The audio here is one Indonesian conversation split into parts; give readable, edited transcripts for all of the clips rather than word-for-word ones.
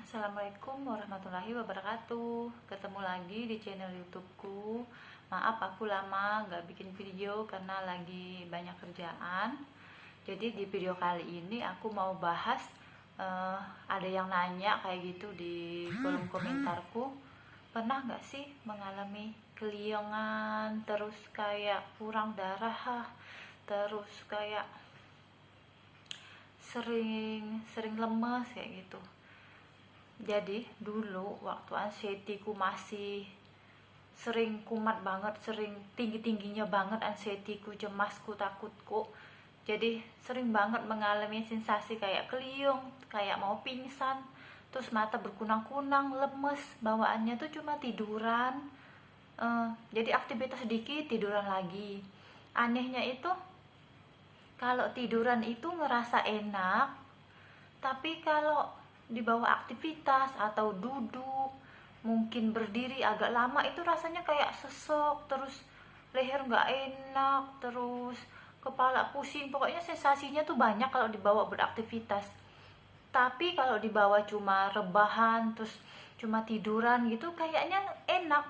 Assalamualaikum warahmatullahi wabarakatuh. Ketemu lagi di channel YouTubeku. Maaf aku lama gak bikin video karena lagi banyak kerjaan. Jadi di video kali ini aku mau bahas ada yang nanya kayak gitu di kolom komentarku. Pernah gak sih mengalami keliongan, terus kayak kurang darah, terus kayak sering lemes kayak gitu. Jadi dulu waktu anxiety-ku masih sering kumat banget, sering tinggi-tingginya banget anxiety-ku, cemasku, takutku. Jadi sering banget mengalami sensasi kayak keliung, kayak mau pingsan, terus mata berkunang-kunang, lemes, bawaannya tuh cuma tiduran. Jadi aktivitas sedikit tiduran lagi. Anehnya itu kalau tiduran itu ngerasa enak, tapi kalau dibawa aktivitas atau duduk, mungkin berdiri agak lama itu rasanya kayak sesek, terus leher nggak enak, terus kepala pusing. Pokoknya sensasinya tuh banyak kalau dibawa beraktivitas. Tapi kalau dibawa cuma rebahan, terus cuma tiduran gitu kayaknya enak.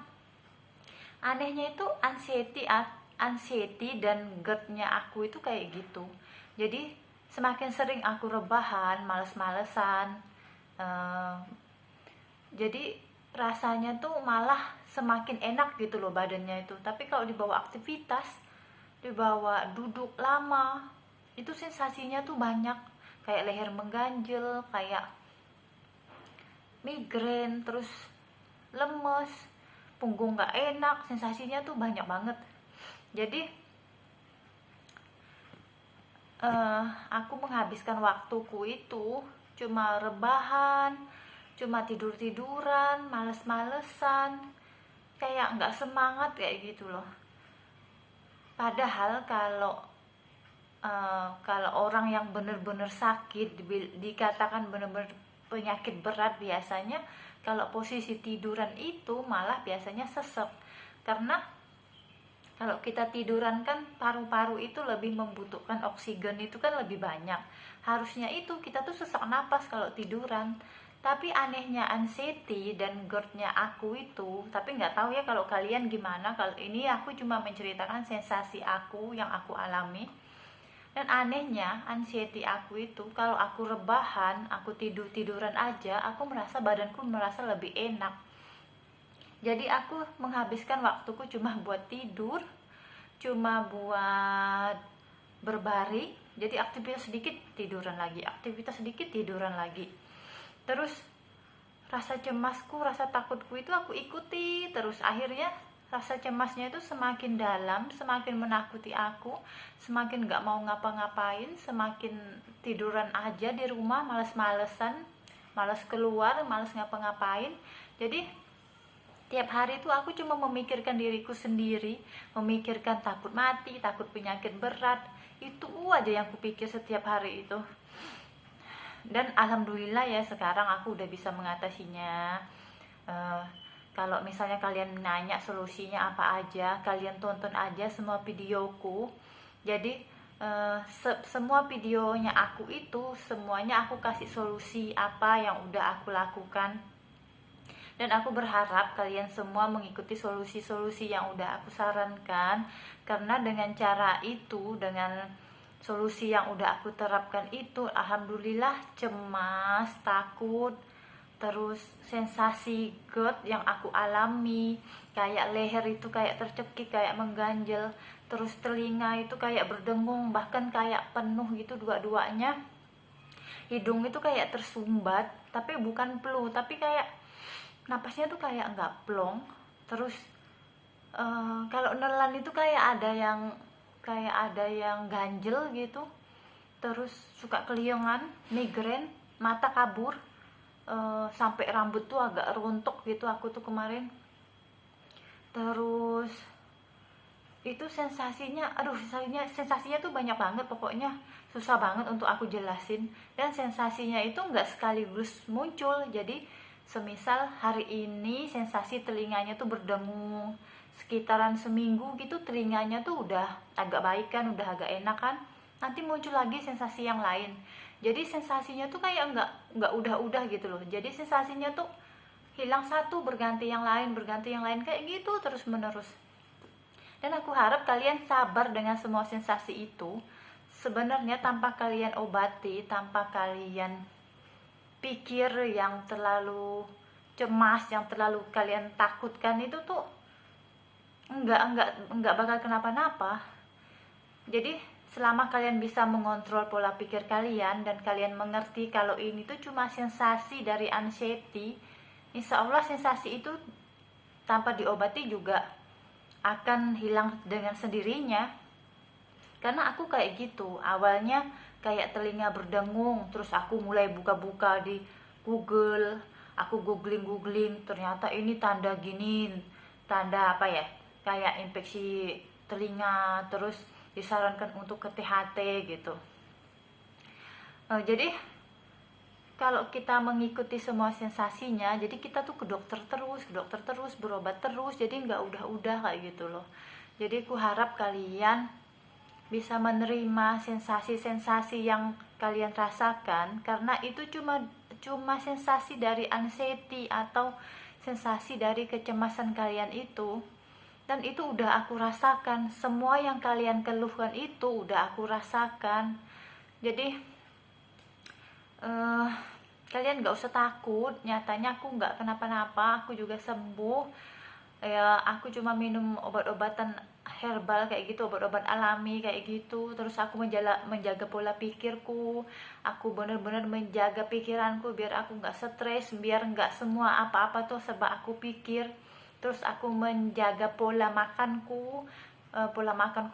Anehnya itu anxiety dan GERD-nya aku itu kayak gitu. Jadi semakin sering aku rebahan, males-malesan, jadi rasanya tuh malah semakin enak gitu loh badannya itu. Tapi kalau dibawa aktivitas, dibawa duduk lama, itu sensasinya tuh banyak, kayak leher mengganjel, kayak migrain, terus lemes, punggung gak enak, sensasinya tuh banyak banget. Jadi aku menghabiskan waktuku itu cuma rebahan, cuma tidur-tiduran, males-malesan, kayak nggak semangat kayak gitu loh. Padahal kalau orang yang bener-bener sakit, dikatakan bener-bener penyakit berat, biasanya kalau posisi tiduran itu malah biasanya sesek. Karena kalau kita tiduran kan paru-paru itu lebih membutuhkan oksigen itu kan lebih banyak. Harusnya itu kita tuh sesak napas kalau tiduran. Tapi anehnya anxiety dan GERD-nya aku itu, tapi nggak tahu ya kalau kalian gimana. Kalau ini aku cuma menceritakan sensasi aku yang aku alami. Dan anehnya anxiety aku itu kalau aku rebahan, aku tiduran aja, aku merasa badanku merasa lebih enak. Jadi aku menghabiskan waktuku cuma buat tidur, cuma buat berbaring. Jadi aktivitas sedikit tiduran lagi, aktivitas sedikit tiduran lagi. Terus rasa cemasku, rasa takutku itu aku ikuti terus. Akhirnya rasa cemasnya itu semakin dalam, semakin menakuti aku, semakin gak mau ngapa-ngapain, semakin tiduran aja di rumah, males-malesan, males keluar, males ngapa-ngapain. Jadi tiap hari itu aku cuma memikirkan diriku sendiri, memikirkan takut mati, takut penyakit berat. Itu aja yang kupikir setiap hari itu. Dan alhamdulillah ya sekarang aku udah bisa mengatasinya. Kalau misalnya kalian nanya solusinya apa aja, kalian tonton aja semua videoku. Jadi semua videonya aku itu semuanya aku kasih solusi apa yang udah aku lakukan. Dan aku berharap kalian semua mengikuti solusi-solusi yang udah aku sarankan. Karena dengan cara itu, dengan solusi yang udah aku terapkan itu, alhamdulillah cemas, takut, terus sensasi GERD yang aku alami, kayak leher itu kayak tercekik, kayak mengganjel, terus telinga itu kayak berdengung, bahkan kayak penuh gitu dua-duanya. Hidung itu kayak tersumbat, tapi bukan flu, tapi kayak napasnya tuh kayak nggak plong. Terus kalau nelan itu kayak ada yang ganjel gitu. Terus suka keliongan, migrain, mata kabur, sampai rambut tuh agak rontok gitu aku tuh kemarin. Terus itu sensasinya, sensasinya tuh banyak banget, pokoknya susah banget untuk aku jelasin. Dan sensasinya itu nggak sekaligus muncul. Jadi semisal hari ini sensasi telinganya tuh berdengung, sekitaran seminggu gitu telinganya tuh udah agak baik kan, udah agak enak kan, nanti muncul lagi sensasi yang lain. Jadi sensasinya tuh kayak nggak udah-udah gitu loh. Jadi sensasinya tuh hilang satu berganti yang lain kayak gitu terus menerus. Dan aku harap kalian sabar dengan semua sensasi itu. Sebenarnya tanpa kalian obati, tanpa kalian pikir yang terlalu cemas, yang terlalu kalian takutkan, itu tuh enggak bakal kenapa-napa. Jadi selama kalian bisa mengontrol pola pikir kalian dan kalian mengerti kalau ini tuh cuma sensasi dari anxiety, insya Allah sensasi itu tanpa diobati juga akan hilang dengan sendirinya. Karena aku kayak gitu, awalnya kayak telinga berdengung, terus aku mulai buka-buka di Google, aku googling, ternyata ini tanda gini, tanda apa ya, kayak infeksi telinga, terus disarankan untuk ke THT gitu. Jadi kalau kita mengikuti semua sensasinya, jadi kita tuh ke dokter terus, berobat terus, jadi nggak udah-udah kayak gitu loh. Jadi aku harap kalian bisa menerima sensasi-sensasi yang kalian rasakan, karena itu cuma sensasi dari anxiety atau sensasi dari kecemasan kalian itu. Dan itu udah aku rasakan, semua yang kalian keluhkan itu udah aku rasakan. Jadi kalian gak usah takut, nyatanya aku gak kenapa-napa, aku juga sembuh ya. Aku cuma minum obat-obatan herbal kayak gitu, obat-obat alami kayak gitu. Terus aku menjaga pola pikirku, aku bener-bener menjaga pikiranku biar aku gak stres, biar gak semua apa-apa tuh sebab aku pikir. Terus aku menjaga pola makanku,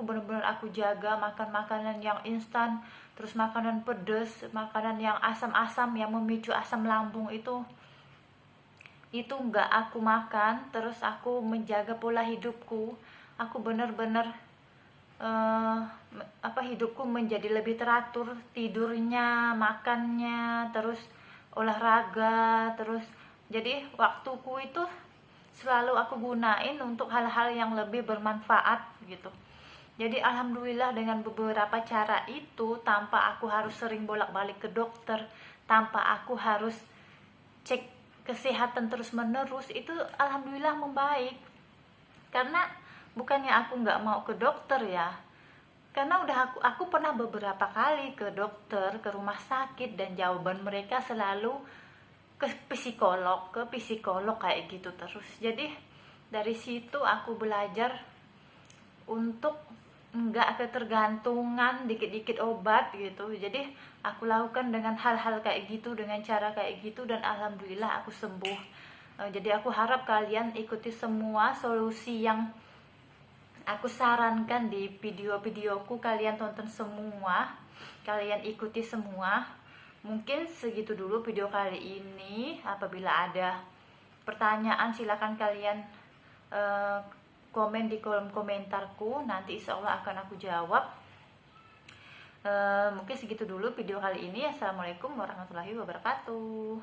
bener-bener aku jaga, makan makanan yang instan, terus makanan pedas, makanan yang asam-asam yang memicu asam lambung itu nggak aku makan. Terus aku menjaga pola hidupku, aku bener-bener hidupku menjadi lebih teratur, tidurnya, makannya, terus olahraga, terus jadi waktuku itu selalu aku gunain untuk hal-hal yang lebih bermanfaat gitu. Jadi alhamdulillah dengan beberapa cara itu, tanpa aku harus sering bolak-balik ke dokter, tanpa aku harus cek kesehatan terus-menerus, itu alhamdulillah membaik. Karena bukannya aku nggak mau ke dokter ya, karena aku pernah beberapa kali ke dokter, ke rumah sakit, dan jawaban mereka selalu ke psikolog kayak gitu terus. Jadi dari situ aku belajar untuk enggak ketergantungan dikit-dikit obat gitu. Jadi aku lakukan dengan hal-hal kayak gitu, dengan cara kayak gitu, dan alhamdulillah aku sembuh. Jadi aku harap kalian ikuti semua solusi yang aku sarankan di video-videoku, kalian tonton semua, kalian ikuti semua. Mungkin segitu dulu video kali ini. Apabila ada pertanyaan silakan kalian komen di kolom komentarku, nanti insya Allah akan aku jawab. Mungkin segitu dulu video kali ini. Assalamualaikum warahmatullahi wabarakatuh.